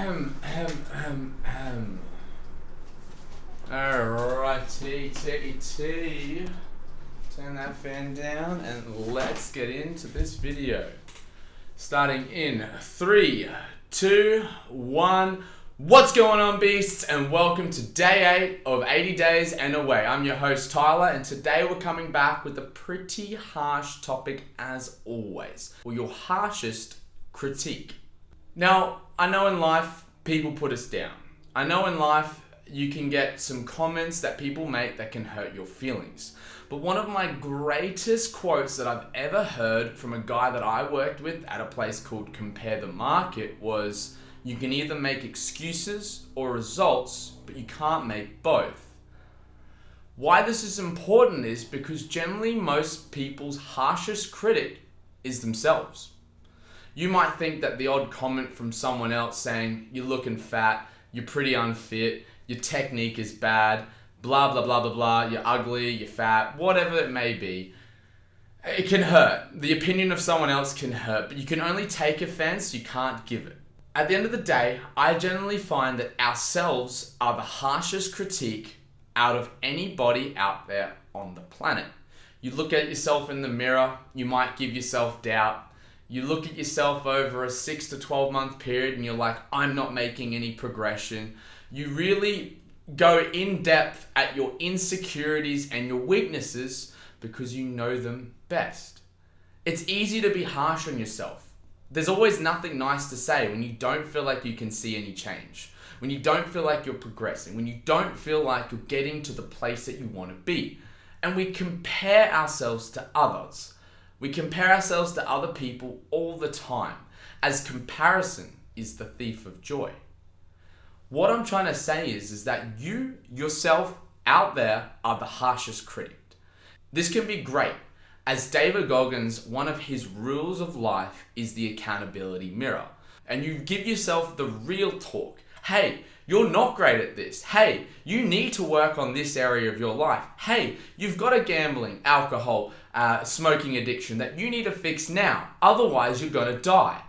Alrighty, turn that fan down and let's get into this video. Starting in 3, 2, 1. What's going on, beasts, and welcome to day 8 of 80 Days and Away. I'm your host Tyler, and today we're coming back with a pretty harsh topic as always, or your harshest critique. Now, I know in life people put us down. I know in life you can get some comments that people make that can hurt your feelings. But one of my greatest quotes that I've ever heard from a guy that I worked with at a place called Compare the Market was, you can either make excuses or results, but you can't make both. Why this is important is because generally most people's harshest critic is themselves. You might think that the odd comment from someone else saying, you're looking fat, you're pretty unfit, your technique is bad, blah, blah, blah, blah, blah, you're ugly, you're fat, whatever it may be, it can hurt. The opinion of someone else can hurt, but you can only take offense, you can't give it. At the end of the day, I generally find that ourselves are the harshest critique out of anybody out there on the planet. You look at yourself in the mirror, you might give yourself doubt. You look at yourself over a 6 to 12 month period and you're like, I'm not making any progression. You really go in depth at your insecurities and your weaknesses because you know them best. It's easy to be harsh on yourself. There's always nothing nice to say when you don't feel like you can see any change, when you don't feel like you're progressing, when you don't feel like you're getting to the place that you want to be. And we compare ourselves to others. We compare ourselves to other people all the time, as comparison is the thief of joy. What I'm trying to say is that you yourself out there are the harshest critic. This can be great. As David Goggins, one of his rules of life is the accountability mirror. And you give yourself the real talk. Hey, you're not great at this. Hey, you need to work on this area of your life. Hey, you've got a gambling, alcohol, smoking addiction that you need to fix now. Otherwise, you're going to die.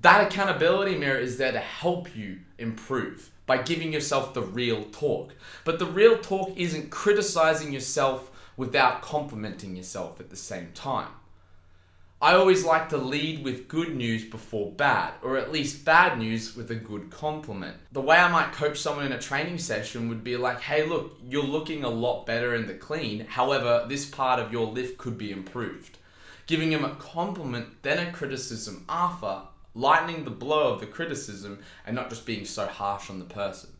That accountability mirror is there to help you improve by giving yourself the real talk. But the real talk isn't criticizing yourself without complimenting yourself at the same time. I always like to lead with good news before bad, or at least bad news with a good compliment. The way I might coach someone in a training session would be like, hey, look, you're looking a lot better in the clean. However, this part of your lift could be improved. Giving them a compliment, then a criticism after, lightening the blow of the criticism and not just being so harsh on the person.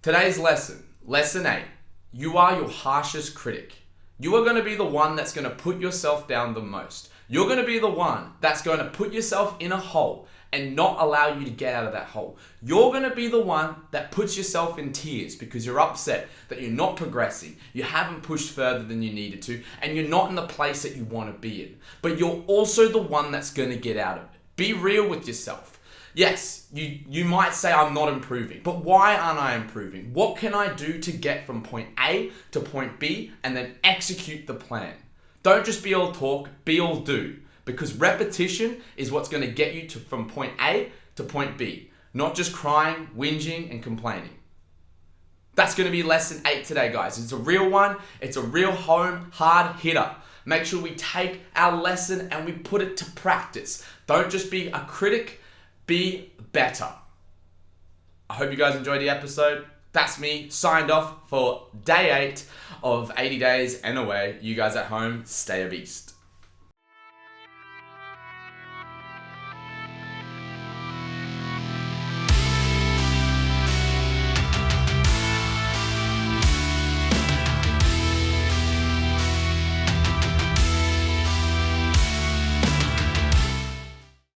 Today's lesson, lesson 8, you are your harshest critic. You are going to be the one that's going to put yourself down the most. You're going to be the one that's going to put yourself in a hole and not allow you to get out of that hole. You're going to be the one that puts yourself in tears because you're upset that you're not progressing, you haven't pushed further than you needed to, and you're not in the place that you want to be in. But you're also the one that's going to get out of it. Be real with yourself. Yes, you might say I'm not improving, but why aren't I improving? What can I do to get from point A to point B and then execute the plan? Don't just be all talk, be all do, because repetition is what's going to get you from point A to point B, not just crying, whinging, and complaining. That's going to be lesson 8 today, guys. It's a real one. It's a real hard hitter. Make sure we take our lesson and we put it to practice. Don't just be a critic, be better. I hope you guys enjoyed the episode. That's me signed off for day 8 of 80 Days and Away. You guys at home, stay a beast.